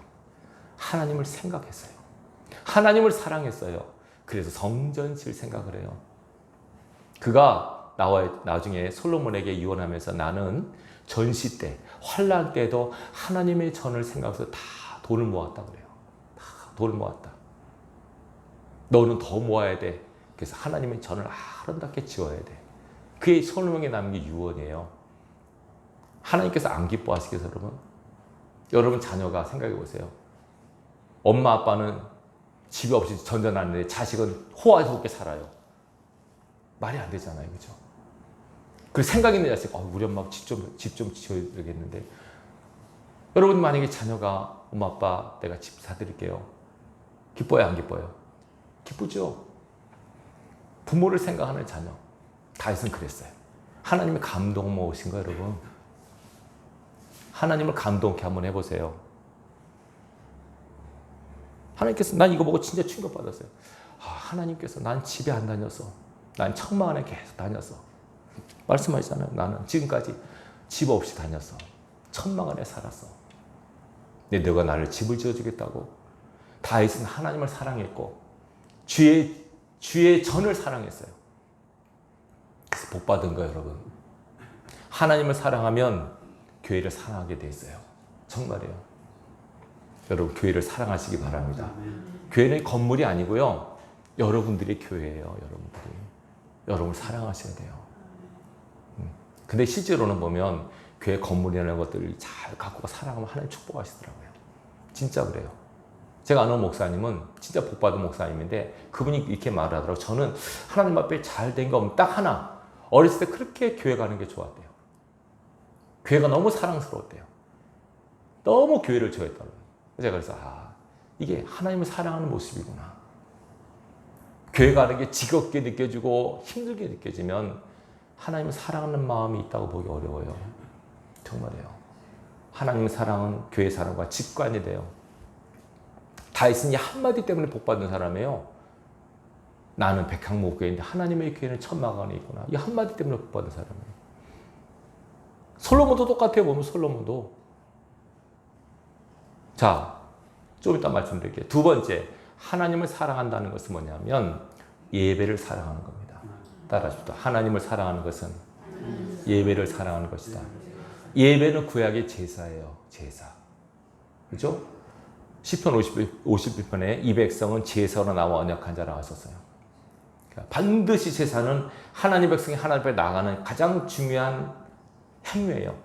하나님을 생각했어요. 하나님을 사랑했어요. 그래서 성전 질 생각을 해요. 그가 나중에 솔로몬에게 유언하면서 나는 전시 때, 환난 때도 하나님의 전을 생각해서 다 돈을 모았다 그래요. 다 돈을 모았다. 너는 더 모아야 돼. 그래서 하나님의 전을 아름답게 지어야 돼. 그게 솔로몬에게 남긴 유언이에요. 하나님께서 안 기뻐하시겠어요, 여러분? 여러분 자녀가 생각해 보세요. 엄마 아빠는 집이 없이 전전하는데 자식은 호화롭게 살아요. 말이 안 되잖아요, 그렇죠? 그 생각 있는 자식, 우리 엄마 집 좀 지어야겠는데. 여러분 만약에 자녀가 엄마 아빠 내가 집 사드릴게요. 기뻐요, 안 기뻐요? 기쁘죠. 부모를 생각하는 자녀. 다윗은 그랬어요. 하나님의 감동 모으신 거예요, 여러분. 하나님을 감동케 한번 해보세요. 하나님께서 난 이거 보고 진짜 충격받았어요. 하나님께서 난 집에 안 다녔어. 난 천막 안에 계속 다녔어. 말씀하시잖아요. 나는 지금까지 집 없이 다녔어. 천막 안에 살았어. 근데 너가 나를 집을 지어주겠다고. 다윗은 하나님을 사랑했고 주의 전을 사랑했어요. 그래서 복 받은 거예요, 여러분. 하나님을 사랑하면 교회를 사랑하게 돼 있어요. 정말이에요. 여러분 교회를 사랑하시기 바랍니다. 교회는 건물이 아니고요. 여러분들이 교회예요. 여러분을 사랑하셔야 돼요. 근데 실제로는 보면 교회 건물이라는 것들을 잘 갖고 사랑하면 하나님 축복하시더라고요. 진짜 그래요. 제가 아는 목사님은 진짜 복받은 목사님인데 그분이 이렇게 말하더라고요. 저는 하나님 앞에 잘 된 거 없는 딱 하나. 어렸을 때 그렇게 교회 가는 게 좋았대요. 교회가 너무 사랑스러웠대요. 너무 교회를 좋아했다고요. 제가 그래서 이게 하나님을 사랑하는 모습이구나. 교회 가는 게 지겹게 느껴지고 힘들게 느껴지면 하나님을 사랑하는 마음이 있다고 보기 어려워요. 정말이에요. 하나님의 사랑은 교회 사랑과 직관이 돼요. 다윗은 이 한마디 때문에 복받은 사람이에요. 나는 백향목교회인데 하나님의 교회는 천막 안에 있구나. 이 한마디 때문에 복받은 사람이에요. 솔로몬도 똑같아요. 보면 솔로몬도. 자, 좀 이따 말씀드릴게요. 두 번째, 하나님을 사랑한다는 것은 뭐냐면 예배를 사랑하는 겁니다. 따라하십시오. 하나님을 사랑하는 것은 예배를 사랑하는 것이다. 예배는 구약의 제사예요. 제사. 그죠? 시편 51편에 이 백성은 제사로 나와 언약한 자라고 하셨어요. 그러니까 반드시 제사는 하나님 백성이 하나님 앞에 나가는 가장 중요한 행위예요.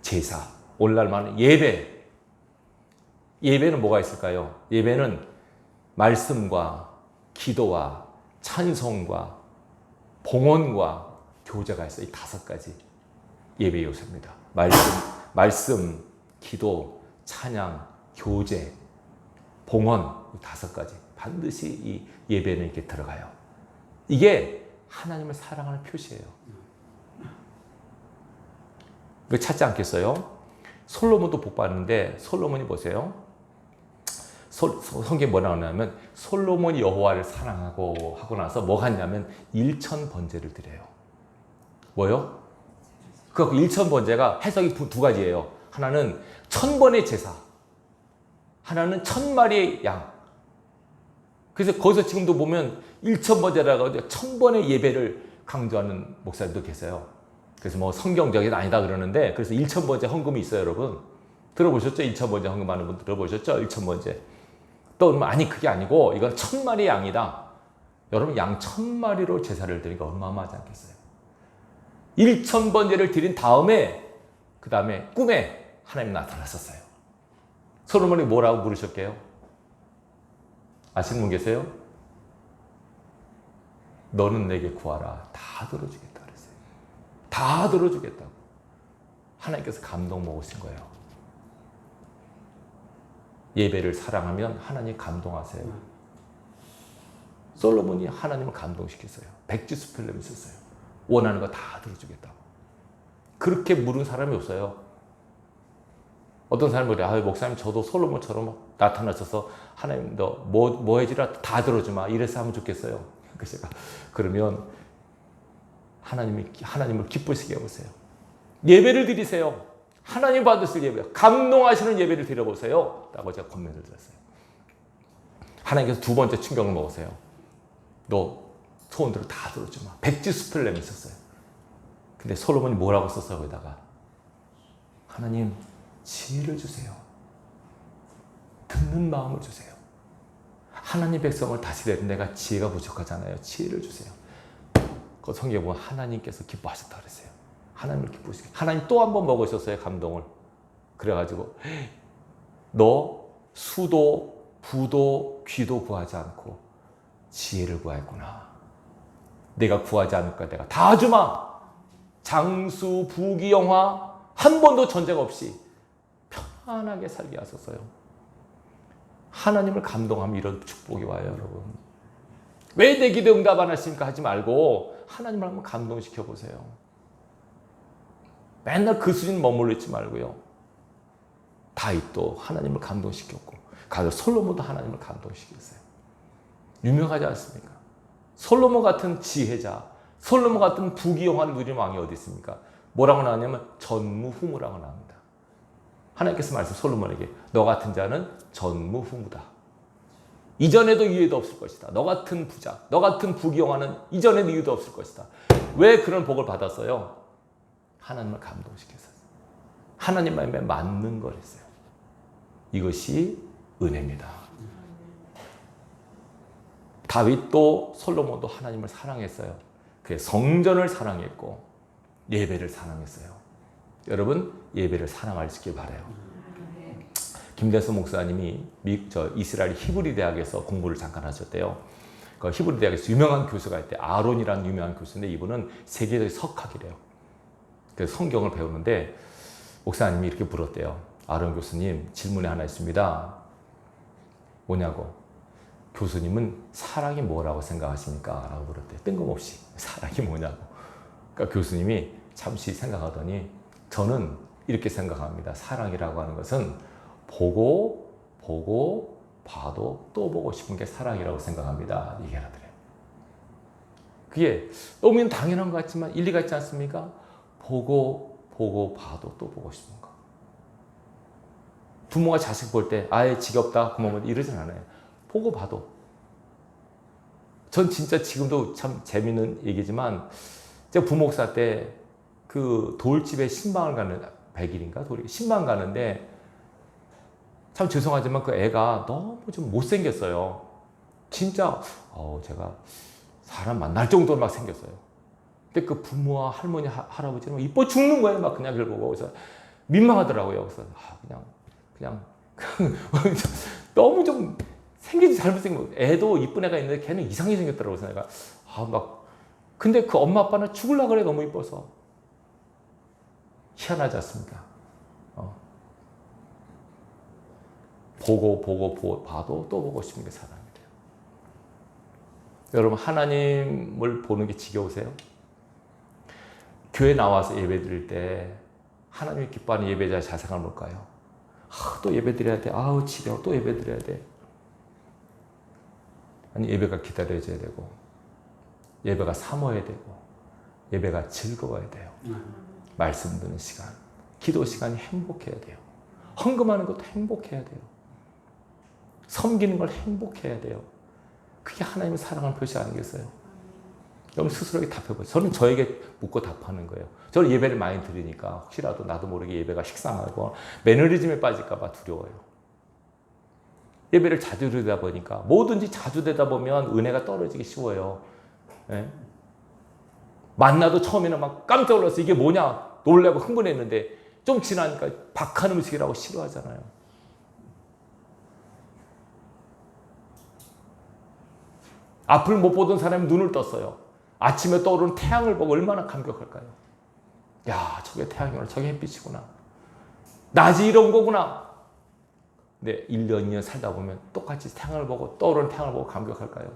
제사. 오늘날만 예배. 예배는 뭐가 있을까요? 예배는 말씀과 기도와 찬송과 봉헌과 교제가 있어요. 이 5가지 예배 요소입니다. 말씀, 기도, 찬양, 교제, 봉헌, 5가지. 반드시 이 예배는 이렇게 들어가요. 이게 하나님을 사랑하는 표시예요. 이거 찾지 않겠어요? 솔로몬도 복 받는데 솔로몬이 보세요. 성경에 뭐라 하냐면 솔로몬이 여호와를 사랑하고 하고 나서 뭐 하냐면 일천번제를 드려요. 뭐요? 그 일천번제가 해석이 두 가지예요. 하나는 1000번의 제사, 하나는 1000마리의 양. 그래서 거기서 지금도 보면 1000번제라고 1000번의 예배를 강조하는 목사님도 계세요. 그래서 뭐 성경적인 아니다 그러는데, 그래서 1000번제 헌금이 있어요, 여러분. 들어보셨죠? 1000번제 헌금하는 분 들어보셨죠? 1000번제. 또 아니 그게 아니고 이건 1000마리의 양이다. 여러분 양 1000마리로 제사를 드리니까 어마어마하지 않겠어요? 1000번제를 드린 다음에 그 다음에 꿈에 하나님 나타났었어요. 솔로몬이 뭐라고 물으셨게요? 아시는 분 계세요? 너는 내게 구하라. 다 들어주겠다 그랬어요. 다 들어주겠다고. 하나님께서 감동 먹으신 거예요. 예배를 사랑하면 하나님 감동하세요. 솔로몬이 하나님을 감동시켰어요. 백지수필름이 있었어요. 원하는 거 다 들어주겠다고. 그렇게 물은 사람이 없어요. 어떤 사람이 그래, 목사님 저도 솔로몬처럼 나타나셔서 하나님 너 뭐 해주라 다 들어주마 이래서 하면 좋겠어요. 그래서 제가 그러면 하나님을 기쁘시게 해보세요. 예배를 드리세요. 하나님 받으실 예배, 감동하시는 예배를 드려보세요. 라고 제가 권면을 드렸어요. 하나님께서 두 번째 충격을 먹으세요. 너 소원들을 다 들어주마. 백지수필렘이 있었어요. 근데 솔로몬이 뭐라고 썼어요? 거기다가 하나님 지혜를 주세요. 듣는 마음을 주세요. 하나님 백성을 다스리는 내가 지혜가 부족하잖아요. 지혜를 주세요. 그 성경에 보면 하나님께서 기뻐하셨다 그랬어요. 하나님을 기쁘시게. 하나님 또 한 번 먹으셨어요. 감동을. 그래가지고 너 수도 부도 귀도 구하지 않고 지혜를 구했구나. 내가 구하지 않을까 내가 다 주마. 장수 부귀 영화 한 번도 전쟁 없이 편안하게 살게 하셨어요. 하나님을 감동하면 이런 축복이 와요, 여러분. 왜 내 기도 응답 안 하십니까? 하지 말고 하나님을 한번 감동시켜 보세요. 맨날 그 수준 머물러 있지 말고요. 다윗도 하나님을 감동시켰고, 가서 솔로몬도 하나님을 감동시켰어요. 유명하지 않습니까? 솔로몬 같은 지혜자, 솔로몬 같은 부귀영화를 누리는 왕이 어디 있습니까? 뭐라고 나왔냐면 전무후무라고 나옵니다. 하나님께서 말씀 솔로몬에게 너 같은 자는 전무후무다. 이전에도 이유도 없을 것이다. 너 같은 부자, 너 같은 부귀영화는 이전에도 이유도 없을 것이다. 왜 그런 복을 받았어요? 하나님을 감동시켰어요. 하나님 말씀에 맞는 걸 했어요. 이것이 은혜입니다. 다윗도 솔로몬도 하나님을 사랑했어요. 그래서 성전을 사랑했고 예배를 사랑했어요. 여러분 예배를 사랑할 수 있길 바라요. 김대수 목사님이 이스라엘 히브리 대학에서 공부를 잠깐 하셨대요. 그 히브리 대학에서 유명한 교수가 있대. 아론이라는 유명한 교수인데 이분은 세계적인 석학이래요. 그래서 성경을 배우는데 목사님이 이렇게 물었대요. 아론 교수님 질문이 하나 있습니다. 뭐냐고. 교수님은 사랑이 뭐라고 생각하십니까? 라고 물었대요. 뜬금없이 사랑이 뭐냐고. 그러니까 교수님이 잠시 생각하더니 저는 이렇게 생각합니다. 사랑이라고 하는 것은 보고 봐도 또 보고 싶은 게 사랑이라고 생각합니다. 얘기하더래요. 그게 너무 당연한 것 같지만 일리가 있지 않습니까? 보고 보고 봐도 또 보고 싶은가? 부모가 자식 볼 때 아예 지겹다 그만 이러진 않아요. 보고 봐도. 전 진짜 지금도 참 재밌는 얘기지만 제가 부목사 때 그 돌집에 신방을 가는 100일인가 돌이 신방 가는데 참 죄송하지만 그 애가 너무 좀 못생겼어요. 진짜 제가 사람 만날 정도로 막 생겼어요. 근데 그 부모와 할머니 할아버지는 이뻐 죽는 거예요. 막 그냥 결국 그래서 민망하더라고요. 그래서 그냥 너무 좀 생기지 잘못생긴 거. 애도 이쁜 애가 있는데 걔는 이상하게 생겼더라고요. 그래서 내가 근데 그 엄마 아빠는 죽으려고 그래. 너무 이뻐서. 희한하지 않습니까? 보고 봐도 또 보고 싶은 게 사람이래요. 여러분 하나님을 보는 게 지겨우세요? 교회 나와서 예배 드릴 때 하나님이 기뻐하는 예배자의 자세가 뭘까요? 또 예배 드려야 돼. 지겨워. 또 예배 드려야 돼. 아니 예배가 기다려져야 되고 예배가 사모해야 되고 예배가 즐거워야 돼요. 말씀 듣는 시간, 기도 시간이 행복해야 돼요. 헌금하는 것도 행복해야 돼요. 섬기는 걸 행복해야 돼요. 그게 하나님의 사랑을 표시 아니겠어요? 여러분 스스로에게 답해보세요. 저는 저에게 묻고 답하는 거예요. 저는 예배를 많이 드리니까 혹시라도 나도 모르게 예배가 식상하고 매너리즘에 빠질까 봐 두려워요. 예배를 자주 드리다 보니까 뭐든지 자주 되다 보면 은혜가 떨어지기 쉬워요. 네? 만나도 처음에는 막 깜짝 놀라서 이게 뭐냐 놀라고 흥분했는데 좀 지나니까 박한 음식이라고 싫어하잖아요. 앞을 못 보던 사람이 눈을 떴어요. 아침에 떠오르는 태양을 보고 얼마나 감격할까요? 야, 저게 태양이구나. 저게 햇빛이구나. 낮이 이런 거구나. 근데 1년, 2년 살다 보면 똑같이 태양을 보고 떠오르는 태양을 보고 감격할까요?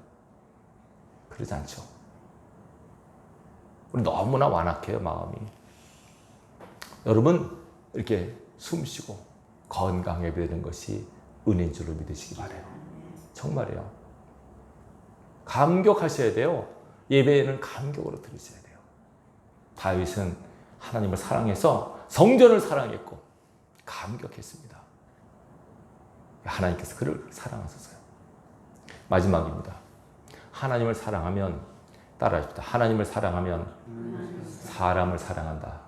그러지 않죠. 우리 너무나 완악해요, 마음이. 여러분 이렇게 숨 쉬고 건강해 되는 것이 은혜인 줄로 믿으시기 바라요. 정말이에요. 감격하셔야 돼요. 예배는 감격으로 들으셔야 돼요. 다윗은 하나님을 사랑해서 성전을 사랑했고 감격했습니다. 하나님께서 그를 사랑하셨어요. 마지막입니다. 하나님을 사랑하면 따라합시다. 하나님을 사랑하면 사람을 사랑한다.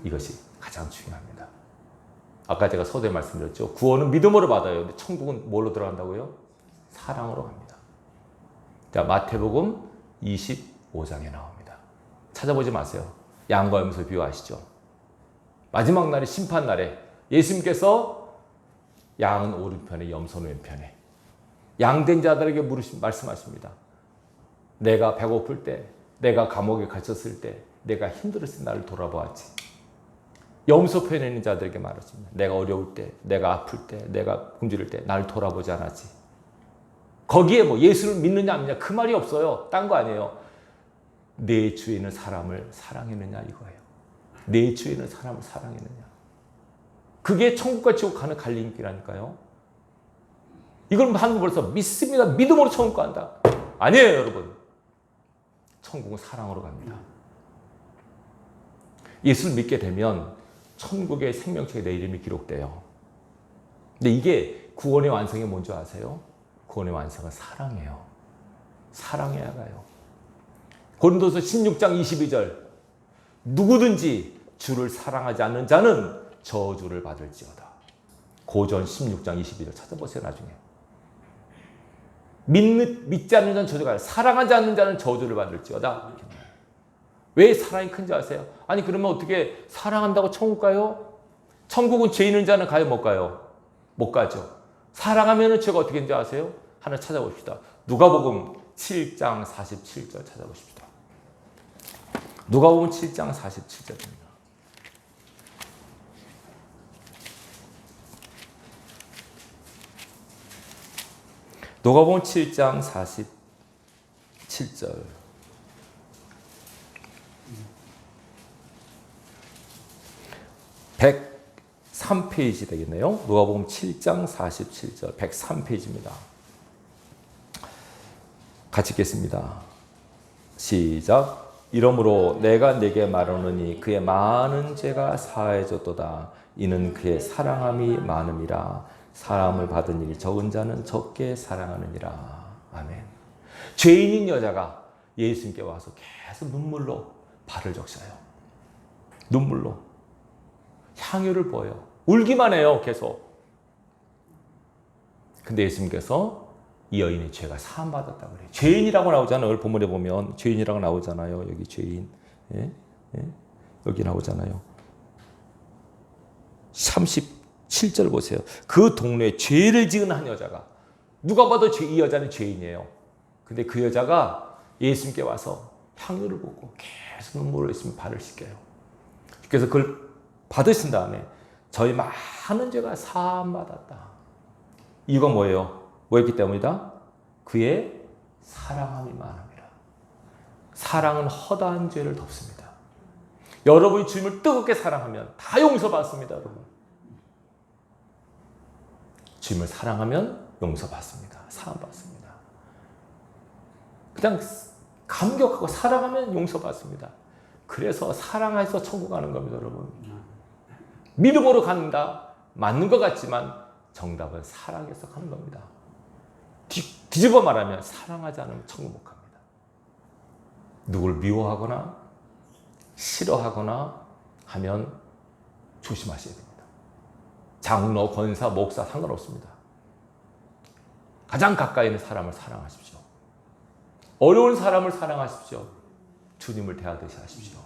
이것이 가장 중요합니다. 아까 제가 서두에 말씀드렸죠. 구원은 믿음으로 받아요. 근데 천국은 뭘로 들어간다고요? 사랑으로 갑니다. 자, 마태복음 25장에 나옵니다. 찾아보지 마세요. 양과 염소 비유하시죠. 마지막 날에 심판 날에 예수님께서 양은 오른편에 염소는 왼편에 양된 자들에게 말씀하십니다. 내가 배고플 때, 내가 감옥에 갇혔을 때, 내가 힘들었을 때 나를 돌아보았지. 염소 편에 있는 자들에게 말했습니다. 내가 어려울 때, 내가 아플 때, 내가 굶주릴 때 나를 돌아보지 않았지. 거기에 뭐 예수를 믿느냐 안 믿느냐 그 말이 없어요. 딴 거 아니에요. 내 주에 있는 사람을 사랑했느냐 이거예요. 내 주에 있는 사람을 사랑했느냐. 그게 천국과 지옥 가는 갈림길이라니까요. 이걸 한국 벌써 믿습니다. 믿음으로 천국 간다. 아니에요, 여러분. 천국은 사랑으로 갑니다. 예수를 믿게 되면 천국의 생명책에 내 이름이 기록돼요. 근데 이게 구원의 완성이 뭔지 아세요? 구원의 완성은 사랑이에요. 사랑해야 가요. 고린도서 16장 22절 누구든지 주를 사랑하지 않는 자는 저주를 받을지어다. 고전 16장 22절 찾아보세요. 나중에. 믿지 않는 자는 저주가 아니라 사랑하지 않는 자는 저주를 받을지어다. 왜 사랑이 큰지 아세요? 아니 그러면 어떻게 사랑한다고 천국 가요? 천국은 죄 있는 자는 가요? 못 가요? 못 가죠. 사랑하면 죄가 어떻게 되는지 아세요? 하나 찾아봅시다. 누가복음 7장 47절 찾아보십시다. 누가복음 7장 47절입니다. 누가복음 7장 47절. 103페이지 되겠네요. 누가복음 7장 47절 103페이지입니다. 같이 읽겠습니다. 시작. 이러므로 내가 네게 말하노니 그의 많은 죄가 사해졌도다. 이는 그의 사랑함이 많음이라. 사람을 받은 일이 적은 자는 적게 사랑하느니라. 아멘. 죄인인 여자가 예수님께 와서 계속 눈물로 발을 적셔요. 눈물로 향유를 부어요. 울기만 해요. 계속. 근데 예수님께서 이 여인의 죄가 사함받았다고 그래요. 죄인이라고 나오잖아요. 오늘 본문에 보면 죄인이라고 나오잖아요. 여기 죄인. 예? 예? 여기 나오잖아요. 37절 보세요. 그 동네에 죄를 지은 한 여자가, 누가 봐도 이 여자는 죄인이에요. 근데 그 여자가 예수님께 와서 향유를 붓고 계속 눈물을 흘리시며 발을 씻겨요. 그래서 그걸 받으신 다음에 저희 많은 죄가 사함받았다. 이유가 뭐예요? 뭐였기 때문이다? 그의 사랑함이 많음이라. 사랑은 허다한 죄를 덮습니다. 여러분이 주님을 뜨겁게 사랑하면 다 용서받습니다. 여러분. 주님을 사랑하면 용서받습니다. 사함받습니다. 그냥 감격하고 사랑하면 용서받습니다. 그래서 사랑해서 천국 가는 겁니다. 여러분. 믿음으로 간다. 맞는 것 같지만 정답은 사랑해서 가는 겁니다. 뒤집어 말하면 사랑하지 않으면 천국 못 갑니다. 누구를 미워하거나 싫어하거나 하면 조심하셔야 됩니다. 장로, 권사, 목사 상관없습니다. 가장 가까이 있는 사람을 사랑하십시오. 어려운 사람을 사랑하십시오. 주님을 대하듯이 하십시오.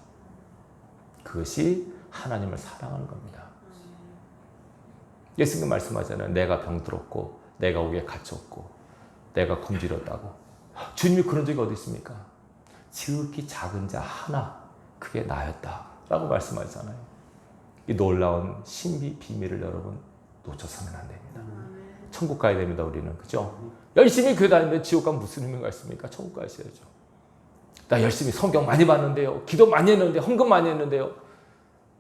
그것이 하나님을 사랑하는 겁니다. 예수님 말씀하잖아요. 내가 병들었고 내가 옥에 갇혔고 내가 굶주렸다고. 주님이 그런 적이 어디 있습니까? 지극히 작은 자 하나, 그게 나였다 라고 말씀하잖아요. 이 놀라운 신비 비밀을 여러분 놓쳐서는 안 됩니다. 천국 가야 됩니다. 우리는. 그죠? 열심히 교회 다니는데 지옥 가면 무슨 의미가 있습니까? 천국 가셔야죠. 나 열심히 성경 많이 봤는데요, 기도 많이 했는데, 헌금 많이 했는데요.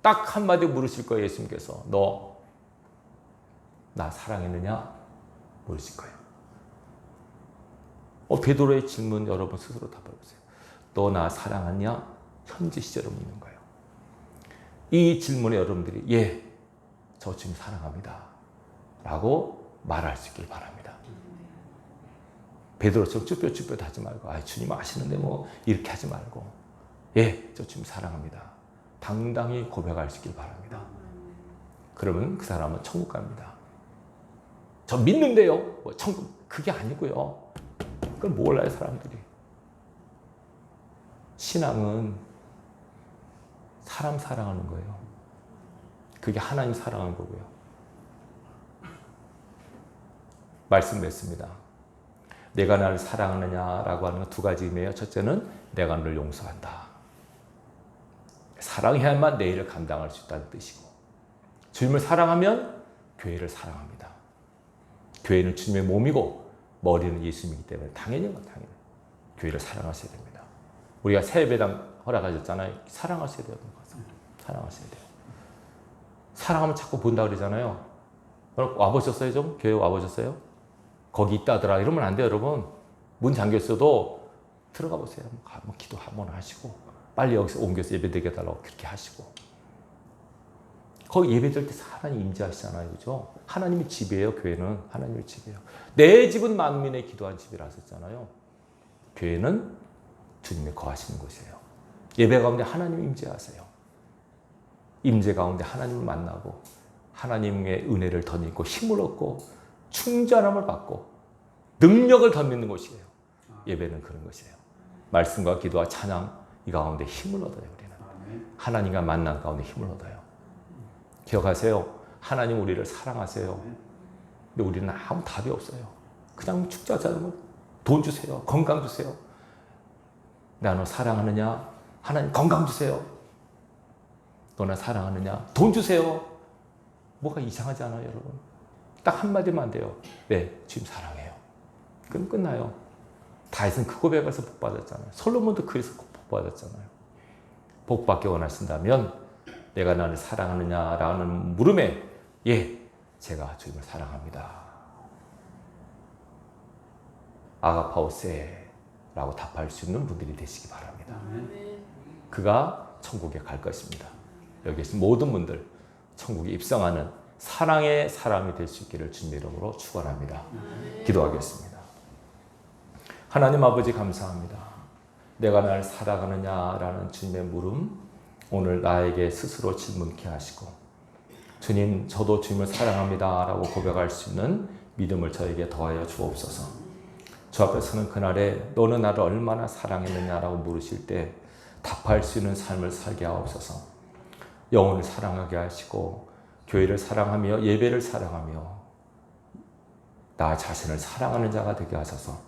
딱 한마디 물으실 거예요. 예수님께서. 너 나 사랑했느냐? 물으실 거예요. 베드로의 질문 여러분 스스로 답해보세요. 너 나 사랑하냐? 현지 시제로 묻는 거예요. 이 질문에 여러분들이 예, 저 주님 사랑합니다 라고 말할 수 있길 바랍니다. 베드로처럼 쭈뼛쭈뼛 하지 말고, 아, 주님 아시는데 뭐 이렇게 하지 말고, 예, 저 주님 사랑합니다 당당히 고백할 수 있길 바랍니다. 그러면 그 사람은 천국 갑니다. 저 믿는데요, 뭐 천국, 그게 아니고요. 그걸 몰라요 사람들이. 신앙은 사람 사랑하는 거예요. 그게 하나님 사랑하는 거고요. 말씀 맺습니다. 내가 나를 사랑하느냐라고 하는 건 두 가지 의미예요. 첫째는 내가 너를 용서한다. 사랑해야만 내 일을 감당할 수 있다는 뜻이고, 주님을 사랑하면 교회를 사랑합니다. 교회는 주님의 몸이고 머리는 예수님이기 때문에 당연히 교회를 사랑하셔야 됩니다. 우리가 새 예배당 허락하셨잖아요. 사랑하셔야 돼요. 사랑하셔야 돼요. 사랑하면 자꾸 본다 그러잖아요. 와보셨어요? 좀? 교회 와보셨어요? 거기 있다더라 이러면 안 돼요. 여러분. 문 잠겼어도 들어가 보세요. 한번 기도 한번 하시고 빨리 여기서 옮겨서 예배드리게 해달라고 그렇게 하시고, 거기 예배드릴 때 하나님 임재하시잖아요. 그죠? 하나님의 집이에요. 교회는 하나님의 집이에요. 내 집은 만민의 기도한 집이라 하셨잖아요. 교회는 주님이 거하시는 곳이에요. 예배 가운데 하나님 임재하세요. 임재 가운데 하나님을 만나고 하나님의 은혜를 덧입고 힘을 얻고 충전함을 받고 능력을 덧입는 곳이에요. 예배는 그런 것이에요. 말씀과 기도와 찬양, 이 가운데 힘을 얻어요. 우리는 하나님과 만난 가운데 힘을 얻어요. 기억하세요. 하나님 우리를 사랑하세요. 근데 우리는 아무 답이 없어요. 그냥 축자자면 돈 주세요. 건강 주세요. 나 너 사랑하느냐? 하나님 건강 주세요. 너나 사랑하느냐? 돈 주세요. 뭐가 이상하지 않아요, 여러분? 딱 한마디만 돼요. 네, 주님 사랑해요. 그럼 끝나요. 다윗은 그 고백에서 복 받았잖아요. 솔로몬도 그래서 복 받았잖아요. 복 받기 원하신다면 내가 나를 사랑하느냐라는 물음에 예, 제가 주님을 사랑합니다. 아가파오세 라고 답할 수 있는 분들이 되시기 바랍니다. 그가 천국에 갈 것입니다. 여기 계신 모든 분들 천국에 입성하는 사랑의 사람이 될 수 있기를 주님의 이름으로 축원합니다. 기도하겠습니다. 하나님 아버지 감사합니다. 내가 날 사랑하느냐라는 주님의 물음, 오늘 나에게 스스로 질문케 하시고, 주님 저도 주님을 사랑합니다 라고 고백할 수 있는 믿음을 저에게 더하여 주옵소서. 주 앞에 서는 그날에 너는 나를 얼마나 사랑했느냐라고 물으실 때 답할 수 있는 삶을 살게 하옵소서. 영혼을 사랑하게 하시고 교회를 사랑하며 예배를 사랑하며 나 자신을 사랑하는 자가 되게 하셔서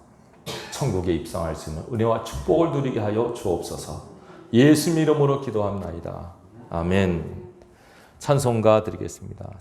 천국에 입성할 수 있는 은혜와 축복을 누리게 하여 주옵소서. 예수 이름으로 기도합나이다. 아멘. 찬송가 드리겠습니다.